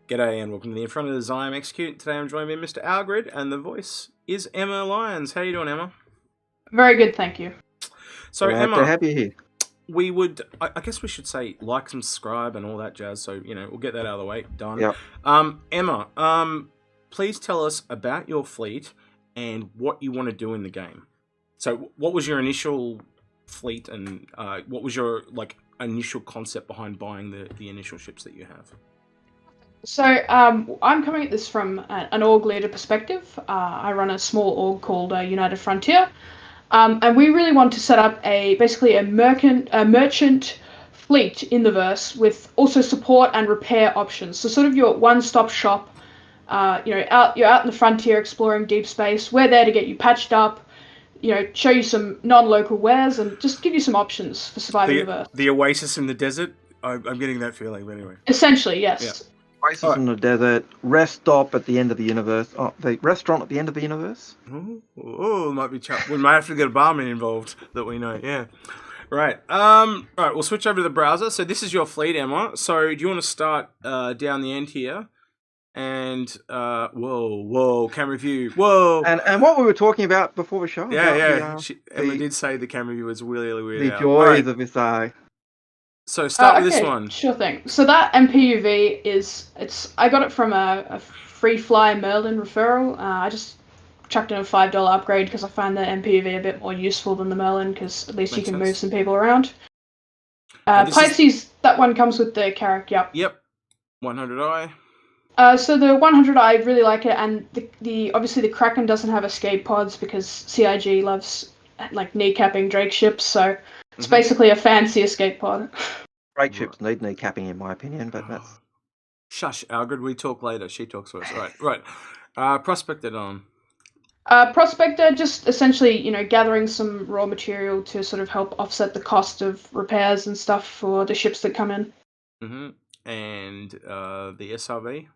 G'day and welcome to the Inforunners. I am Execute. Today I'm joined by Mr. Algared and the voice is EmmaLyons. How you doing, Emma? Very good, thank you. So Glad Emma, to have you here. we would, I guess we should say like, subscribe and all that jazz. So, we'll get that out of the way. Done. Yep. Emma, please tell us about your fleet and what you want to do in the game. So what was your initial fleet and what was your initial concept behind buying the initial ships that you have? So I'm coming at this from an org leader perspective. I run a small org called United Frontier, and we really want to set up basically a merchant fleet in the verse with also support and repair options. So sort of your one-stop shop. You're out in the frontier exploring deep space. We're there to get you patched up. Show you some non-local wares and just give you some options for surviving the verse. The oasis in the desert. I'm getting that feeling, but anyway. Essentially, yes. Yeah. Oasis in the desert, rest stop at the end of the universe. Oh, the restaurant at the end of the universe. Oh, might be. We might have to get a barman involved that we know. Yeah. Right. Right. We'll switch over to the browser. So this is your fleet, Emma. So do you want to start down the end here? And whoa, camera view, whoa. And what we were talking about before the show. Yeah. Emma did say the camera view was really weird. The joys of this eye. So start with this one. Sure thing. So that MPUV I got it from a free fly Merlin referral. I just chucked in a $5 upgrade because I find the MPUV a bit more useful than the Merlin because at least you can move some people around. Pisces, that one comes with the Carrack. Yep. 100i. So the 100 I really like it, and the obviously the Kraken doesn't have escape pods because CIG loves kneecapping Drake ships, so it's basically a fancy escape pod. Drake ships need kneecapping in my opinion, but that's... Shush, Algared, we talk later. She talks first. Right. Prospector on. Prospector, just essentially, gathering some raw material to sort of help offset the cost of repairs and stuff for the ships that come in. And the SRV?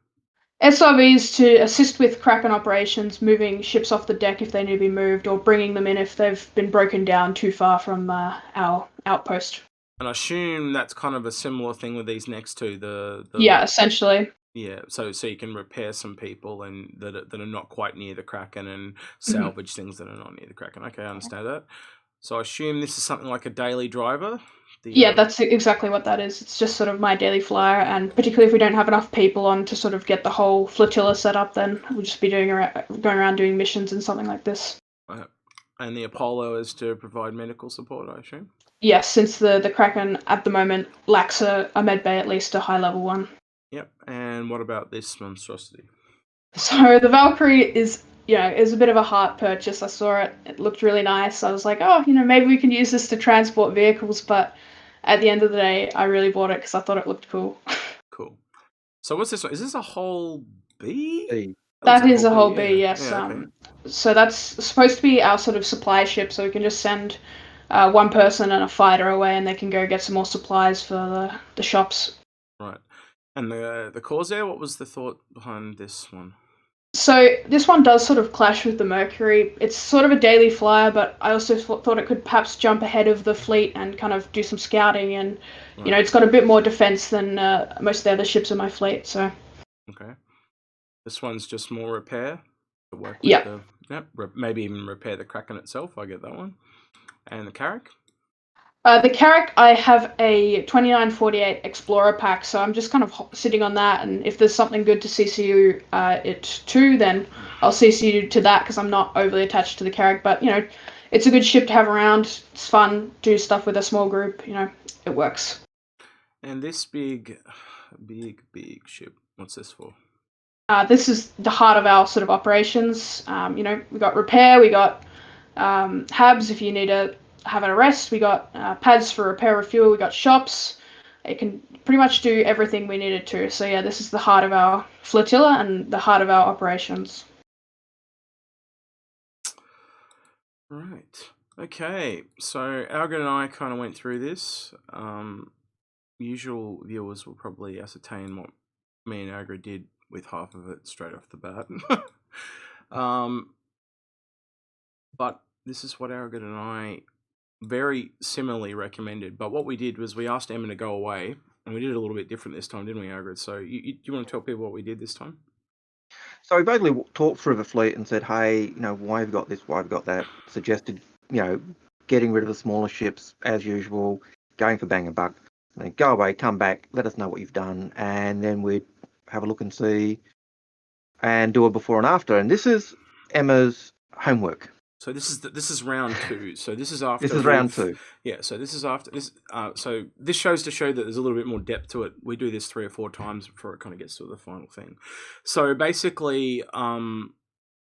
SRVs to assist with Kraken operations, moving ships off the deck if they need to be moved, or bringing them in if they've been broken down too far from our outpost. And I assume that's kind of a similar thing with these next two. Yeah, essentially. Yeah, so you can repair some people and that are not quite near the Kraken and salvage things that are not near the Kraken. Okay, I understand that. So I assume this is something like a daily driver? Yeah, that's exactly what that is. It's just sort of my daily flyer, and particularly if we don't have enough people on to sort of get the whole flotilla set up, then we'll just be going around doing missions and something like this. And the Apollo is to provide medical support, I assume? Yes, since the Kraken at the moment lacks a med bay, at least a high-level one. Yep, and what about this monstrosity? So the Valkyrie is a bit of a heart purchase. I saw it. It looked really nice. I was like, maybe we can use this to transport vehicles, but at the end of the day, I really bought it because I thought it looked cool. Cool. So what's this one? Is this a whole B? That is a whole B, yes. Yeah, okay. So that's supposed to be our sort of supply ship, so we can just send one person and a fighter away, and they can go get some more supplies for the shops. Right. And the Corsair, what was the thought behind this one? So this one does sort of clash with the Mercury. It's sort of a daily flyer, but I also thought it could perhaps jump ahead of the fleet and kind of do some scouting, and it's got a bit more defense than most of the other ships in my fleet. So. Okay. This one's just more repair. Yeah. Maybe even repair the Kraken itself. I get that one. And the Carrack? The Carrack, I have a 2948 Explorer pack, so I'm just kind of sitting on that, and if there's something good to CCU it to, then I'll CCU to that, because I'm not overly attached to the Carrack, but, it's a good ship to have around, it's fun, do stuff with a small group, it works. And this big ship, what's this for? This is the heart of our sort of operations. We got repair, we got habs if you need to have an arrest, we got pads for repair, refuel, we got shops. It can pretty much do everything we need it to. So yeah, this is the heart of our flotilla and the heart of our operations. Right. Okay. So Algared and I kind of went through this. Usual viewers will probably ascertain what me and Algared did with half of it straight off the bat. But this is what Algared and I very similarly recommended. But what we did was we asked Emma to go away And we did it a little bit different this time, didn't we, Algared? So you want to tell people what we did this time? So we basically talked through the fleet and said, hey, why have you got this? Why have you got that? Suggested, getting rid of the smaller ships as usual, going for bang and buck. And then go away, come back, let us know what you've done, and then we'd have a look and see and do a before and after. And this is Emma's homework. So this is round 2. So this is after This is round 2. Yeah. So this is after this. So this shows to show that there's a little bit more depth to it. We do this 3 or 4 times before it kind of gets to the final thing. So basically,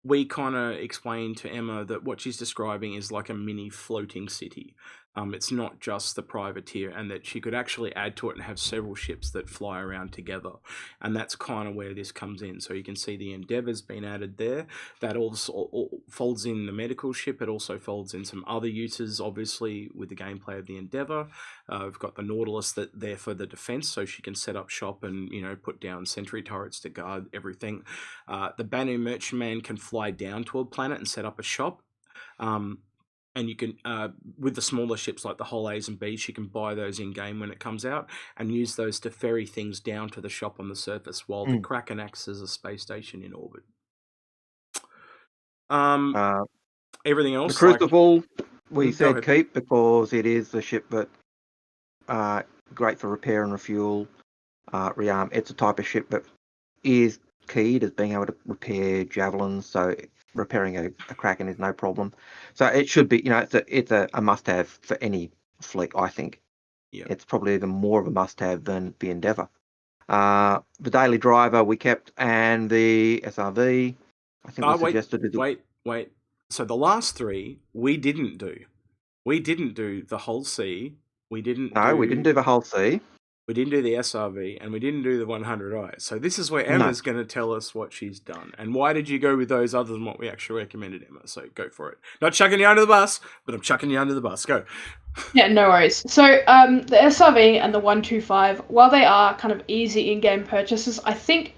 we kind of explained to Emma that what she's describing is like a mini floating city. It's not just the privateer, and that she could actually add to it and have several ships that fly around together. And that's kind of where this comes in. So you can see the Endeavour's been added there. That also folds in the medical ship. It also folds in some other uses, obviously, with the gameplay of the Endeavour. We've got the Nautilus there for the defence, so she can set up shop and, put down sentry turrets to guard everything. The Banu Merchantman can fly down to a planet and set up a shop. And you can, with the smaller ships like the Hull A's and B's, you can buy those in-game when it comes out and use those to ferry things down to the shop on the surface, while the Kraken acts as a space station in orbit. Everything else... The Crucible, we said keep because it is a ship that great for repair and refuel, rearm. It's a type of ship that is keyed as being able to repair javelins, so repairing a Kraken is no problem. So it should be, it's a must-have for any fleet, I think. Yeah. It's probably even more of a must-have than the Endeavour. The Daily Driver we kept, and the SRV, I think we suggested... Wait. So the last 3, we didn't do. We didn't do the Hull C. We didn't do the Hull C. We didn't do the SRV, and we didn't do the 100i. So this is where Emma's going to tell us what she's done. And why did you go with those other than what we actually recommended, Emma? So go for it. Not chucking you under the bus, but I'm chucking you under the bus. Go. Yeah, no worries. So the SRV and the 125, while they are kind of easy in-game purchases, I think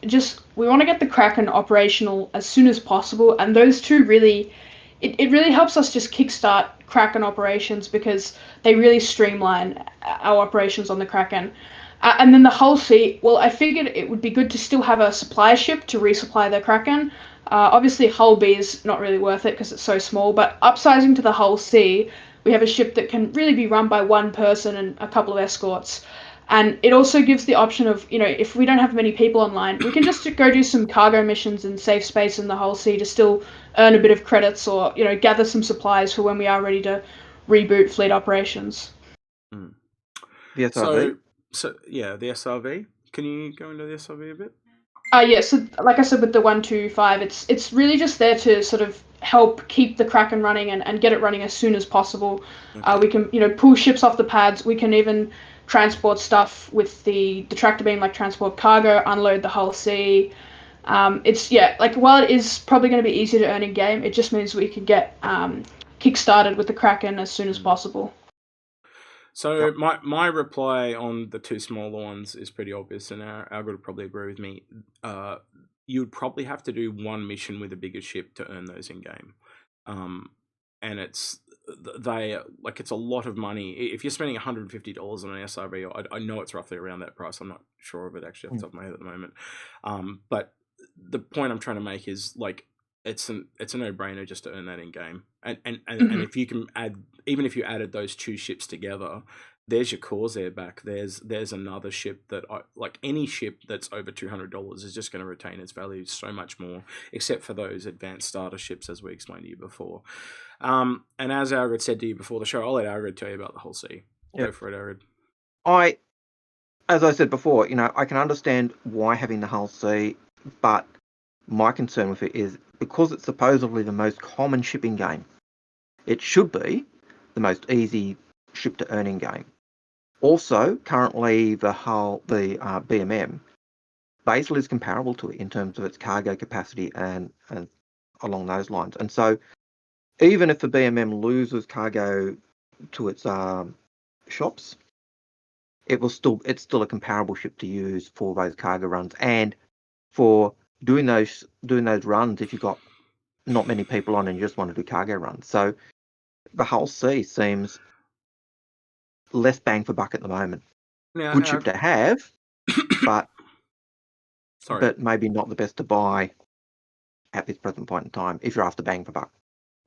we want to get the Kraken operational as soon as possible. And those two really... It really helps us just kickstart Kraken operations because they really streamline our operations on the Kraken. And then the Hull C, well, I figured it would be good to still have a supply ship to resupply the Kraken. Obviously, Hull B is not really worth it because it's so small, but upsizing to the Hull C, we have a ship that can really be run by one person and a couple of escorts. And it also gives the option of, if we don't have many people online, we can just go do some cargo missions and save space in the Hull C to still earn a bit of credits or, gather some supplies for when we are ready to reboot fleet operations. The SRV? So yeah, the SRV. Can you go into the SRV a bit? Yeah, so like I said with the 125, it's really just there to sort of help keep the Kraken running and get it running as soon as possible. Okay. We can, pull ships off the pads. We can even transport stuff with the tractor beam, like transport cargo, unload the Hull C. While it is probably going to be easier to earn in game, it just means we can get kick-started with the Kraken as soon as possible. So my reply on the 2 smaller ones is pretty obvious, and Algared would probably agree with me. You'd probably have to do 1 mission with a bigger ship to earn those in game, and it's a lot of money. If you're spending $150 on an SRV, I know it's roughly around that price. I'm not sure of it actually off the top of my head at the moment. But the point I'm trying to make is it's a no-brainer just to earn that in game. And if you can even if you added those 2 ships together, there's your Corsair back. There's another ship that any ship that's over $200 is just going to retain its value so much more, except for those advanced starter ships, as we explained to you before. And as Algared said to you before the show, I'll let Algared tell you about the Hull C. Go for it, Algared. As I said before, I can understand why having the Hull C, but my concern with it is because it's supposedly the most common ship in game, it should be the most easy ship to earn in game. Also, currently the BMM basically is comparable to it in terms of its cargo capacity and along those lines. And so, even if the BMM loses cargo to its shops, it's still a comparable ship to use for those cargo runs and for doing those runs if you've got not many people on and you just want to do cargo runs. So the Hull C seems less bang for buck at the moment. Now, Good ship to have, but sorry. maybe not the best to buy at this present point in time if you're after bang for buck.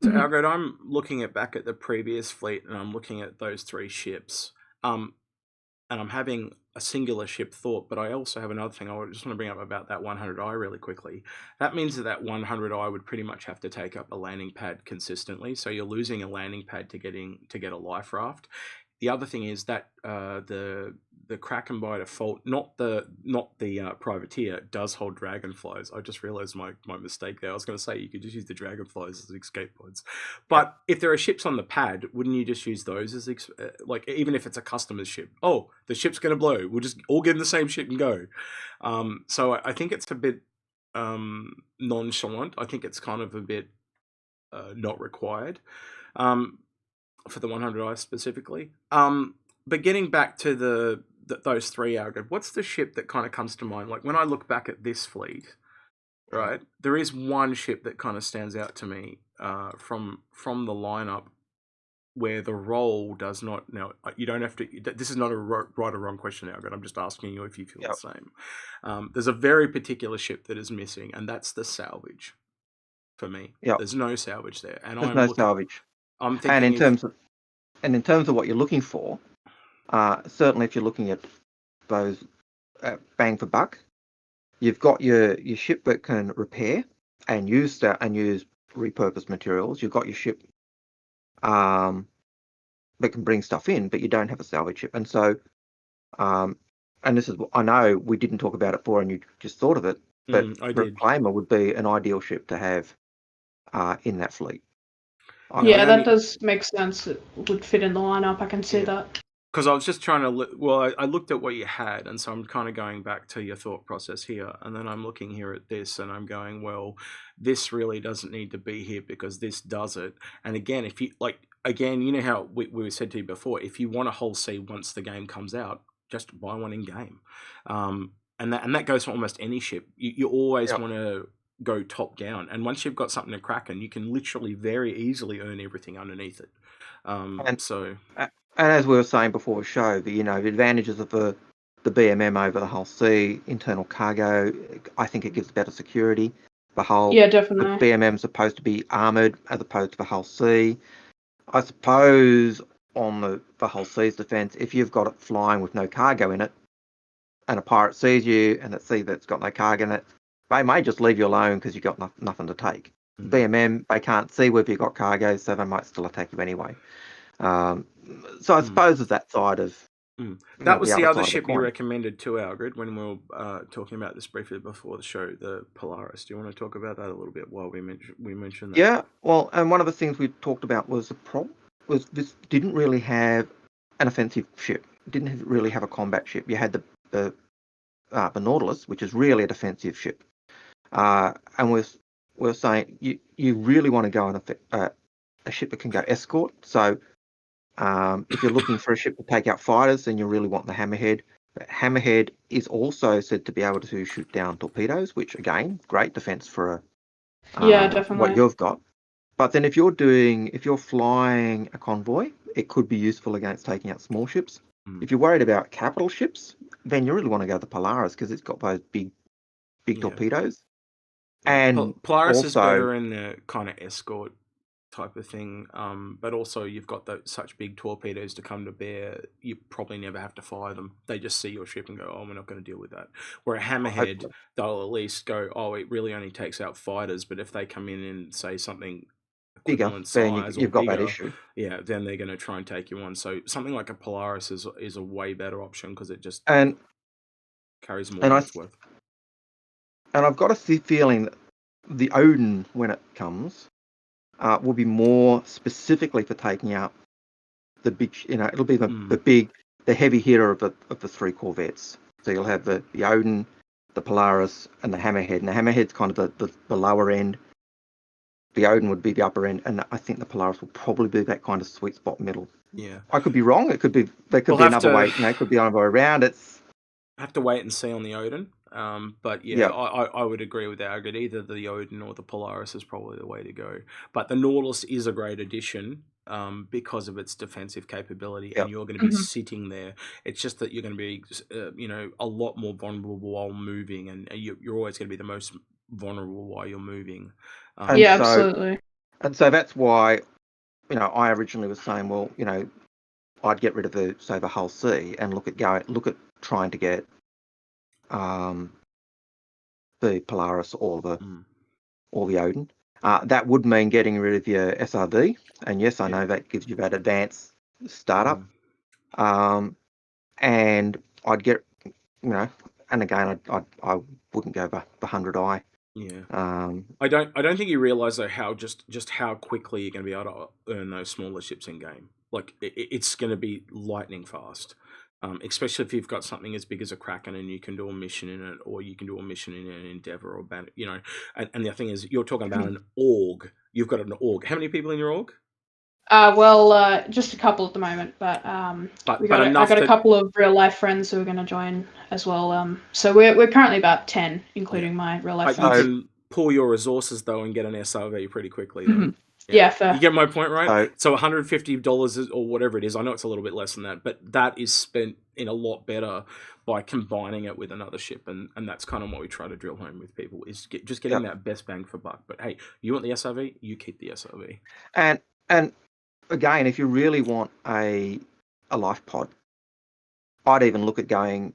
So, Algared, I'm looking back at the previous fleet, and I'm looking at those 3 ships. And I'm having a singular ship thought, but I also have another thing I just want to bring up about that 100i really quickly. That means that 100i would pretty much have to take up a landing pad consistently. So you're losing a landing pad to get a life raft. The other thing is that the Kraken by default, not the privateer, does hold dragonflies. I just realised my mistake there. I was going to say you could just use the dragonflies as escape pods, but if there are ships on the pad, wouldn't you just use those as like, even if it's a customer's ship? Oh, the ship's going to blow. We'll just all get in the same ship and go. So I think it's a bit nonchalant. I think it's kind of a bit not required. For the 100i specifically. But getting back to those 3, Algared, what's the ship that kind of comes to mind? Like when I look back at this fleet, right, there is one ship that kind of stands out to me from the lineup where the role does not. Now you don't have to. This is not a right or wrong question, Algared. I'm just asking you if you feel the same. There's a very particular ship that is missing, and that's the salvage. For me, there's no salvage there, and there's no salvage. I'm thinking, and in terms of what you're looking for, certainly if you're looking at those bang for buck, you've got your ship that can repair and use repurposed materials. You've got your ship that can bring stuff in, but you don't have a salvage ship. And so, and this is, I know we didn't talk about it before, and you just thought of it, but Reclaimer would be an ideal ship to have in that fleet. Yeah, that does make sense. It would fit in the lineup. I can see that. Because I was just trying to I looked at what you had, and so I'm kind of going back to your thought process here, and then I'm looking here at this, and I'm going, well, this really doesn't need to be here because this does it. And again, if you you know how we said to you before, if you want a whole C once the game comes out, just buy one in game, and that goes for almost any ship. You always want to go top down, and once you've got something to Kraken, you can literally very easily earn everything underneath it. And as we were saying before the show, the advantages of the BMM over the hull C, internal cargo, I think it gives better security. Definitely. The BMM is supposed to be armoured as opposed to the hull C. I suppose on the hull C's defence, if you've got it flying with no cargo in it, and a pirate sees you and it sees that it's got no cargo in it, they may just leave you alone because you've got nothing to take. BMM, they can't see whether you've got cargo, so they might still attack you anyway. So I suppose it's that side of... That was the other ship you recommended too, Algared, when we were talking about this briefly before the show, the Polaris. Do you want to talk about that a little bit while we mentioned that? Yeah, well, and one of the things we talked about was the problem was this didn't really have an offensive ship. It didn't really have a combat ship. You had the Nautilus, which is really a defensive ship. And we're saying you really want to go on a ship that can go escort. So if you're looking for a ship to take out fighters, then you really want the Hammerhead. But Hammerhead is also said to be able to shoot down torpedoes, which again, great defense for definitely what you've got. But then if you're flying a convoy, it could be useful against taking out small ships. If you're worried about capital ships, then you really want to go the Polaris because it's got those big torpedoes. And Polaris is better in the kind of escort type of thing, but also you've got such big torpedoes to come to bear, you probably never have to fire them. They just see your ship and go, oh, we're not going to deal with that. Where a Hammerhead, they'll at least go, oh, it really only takes out fighters, but if they come in and say something bigger, then you've got that issue. Yeah, then they're going to try and take you on. So something like a Polaris is a way better option because it just carries more than it's worth. And I've got a feeling that the Odin, when it comes, will be more specifically for taking out the big. It'll be the heavy hitter of the 3 corvettes. So you'll have the Odin, the Polaris, and the Hammerhead. And the Hammerhead's kind of the lower end. The Odin would be the upper end, and I think the Polaris will probably be that kind of sweet spot middle. Yeah, I could be wrong. There could be another way. It could be another way around. I have to wait and see on the Odin. But I would agree with Algared. Either the Odin or the Polaris is probably the way to go. But the Nautilus is a great addition because of its defensive capability, Yep. and you're going to be Mhm. sitting there. It's just that you're going to be, a lot more vulnerable while moving, and you're always going to be the most vulnerable while you're moving. And Yeah, so, absolutely. and so that's why, I originally was saying, well, I'd get rid of the hull C and look at trying to get the Polaris or the Odin. That would mean getting rid of your SRV, and yes, I know that gives you that advanced startup. And I'd get, and again, I wouldn't go the 100i. Yeah. I don't think you realise though how just how quickly you're going to be able to earn those smaller ships in game. Like it's going to be lightning fast. Especially if you've got something as big as a Kraken and you can do a mission in it, or you can do a mission in an Endeavour or Banner, And the thing is, you're talking about an org. You've got an org. How many people in your org? Just a couple at the moment, but But I got a couple of real life friends who are going to join as well. So we're currently about 10, including my real life But you friends. can pool your resources though and get an SRV pretty quickly. Though. Mhm. Yeah, fair. You get my point, right? So $150 or whatever it is. I know it's a little bit less than that, but that is spent in a lot better by combining it with another ship, and that's kind of what we try to drill home with people is just getting that best bang for buck. But hey, you want the SRV, you keep the SRV. And again, if you really want a life pod, I'd even look at going,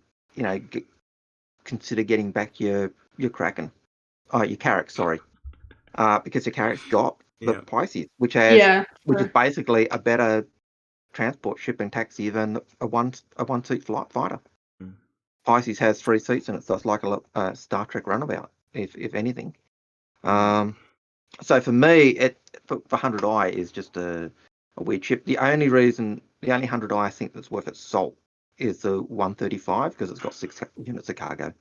consider getting back your Kraken, your Carrack, sorry, because your Carrack's got the Pisces, which is basically a better transport ship and taxi than a one seat flight fighter. Pisces has 3 seats in it, so it's like a Star Trek runabout, if anything. So for me, for 100i is just a weird ship. The only 100i I think that's worth its salt is the 135 because it's got 6 units of cargo.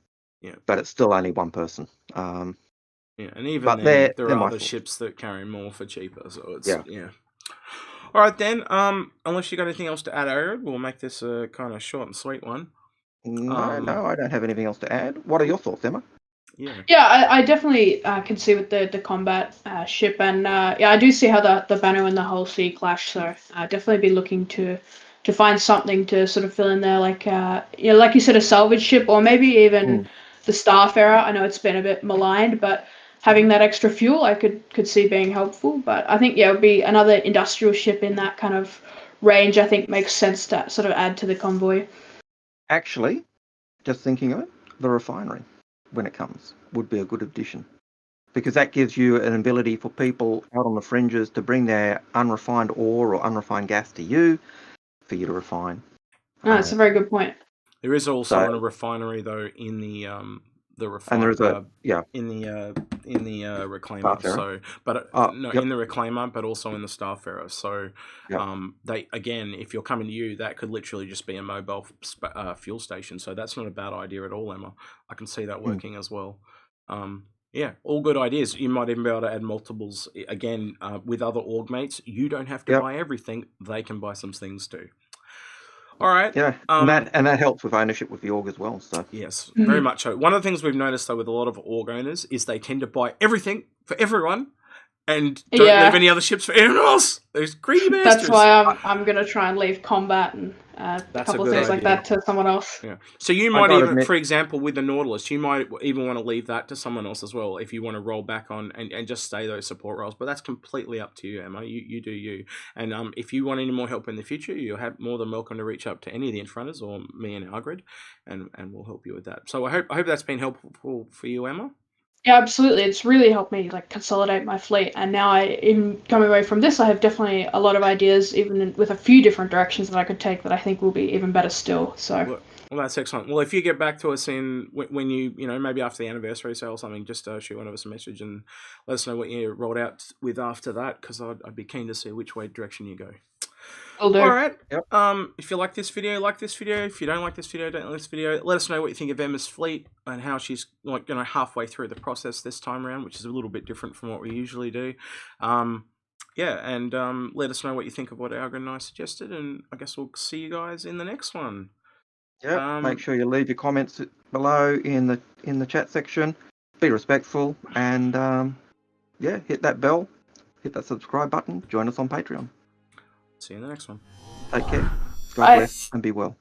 Yeah, but it's still only one person. And even but then, there they're are my other thoughts. ships that carry more for cheaper. So it's All right then. Unless you got anything else to add, Aaron, we'll make this a kind of short and sweet one. No, I don't have anything else to add. What are your thoughts, Emma? Yeah, I definitely can see with the combat ship, and I do see how the Banner and the Hull C clash. So definitely be looking to find something to sort of fill in there, like like you said, a salvage ship, or maybe even the StarFarer. I know it's been a bit maligned, but having that extra fuel, I could see being helpful. But I think it would be another industrial ship in that kind of range. I think makes sense to sort of add to the convoy. Actually, just thinking of it, the refinery, when it comes, would be a good addition. Because that gives you an ability for people out on the fringes to bring their unrefined ore or unrefined gas to you, for you to refine. That's a very good point. There is also a refinery though in the and there is in the reclaimer. StarFarer. So, but in the reclaimer, but also in the StarFarer. So, they again, if you're coming to you, that could literally just be a mobile fuel station. So that's not a bad idea at all, Emma. I can see that working as well. Yeah, all good ideas. You might even be able to add multiples again with other org mates. You don't have to buy everything; they can buy some things too. All right. Yeah, and that helps with ownership with the org as well. So yes, very much so. One of the things we've noticed though with a lot of org owners is they tend to buy everything for everyone and don't leave any other ships for anyone else. There's greedy bastards. That's why I'm gonna try and leave combat and a couple of things like that to someone else. Yeah. So you might even, for example, with the Nautilus, you might even want to leave that to someone else as well if you want to roll back on and just stay those support roles. But that's completely up to you, Emma. You do you. And if you want any more help in the future, you're more than welcome to reach up to any of the Inforunners or me and Algared, and we'll help you with that. So I hope that's been helpful for you, Emma. Yeah, absolutely. It's really helped me consolidate my fleet, and now even coming away from this, I have definitely a lot of ideas, even with a few different directions that I could take that I think will be even better still. So. Well, that's excellent. Well, if you get back to us when you maybe after the anniversary sale or something, just shoot one of us a message and let us know what you rolled out with after that, because I'd be keen to see which direction you go. Will do. All right. Yep. If you like this video, like this video. If you don't like this video, don't like this video. Let us know what you think of Emma's fleet and how she's halfway through the process this time around, which is a little bit different from what we usually do. And let us know what you think of what Algared and I suggested, and I guess we'll see you guys in the next one. Yeah. Make sure you leave your comments below in the chat section. Be respectful and hit that bell, hit that subscribe button. Join us on Patreon. See you in the next one. Take care. God Bye. bless and be well.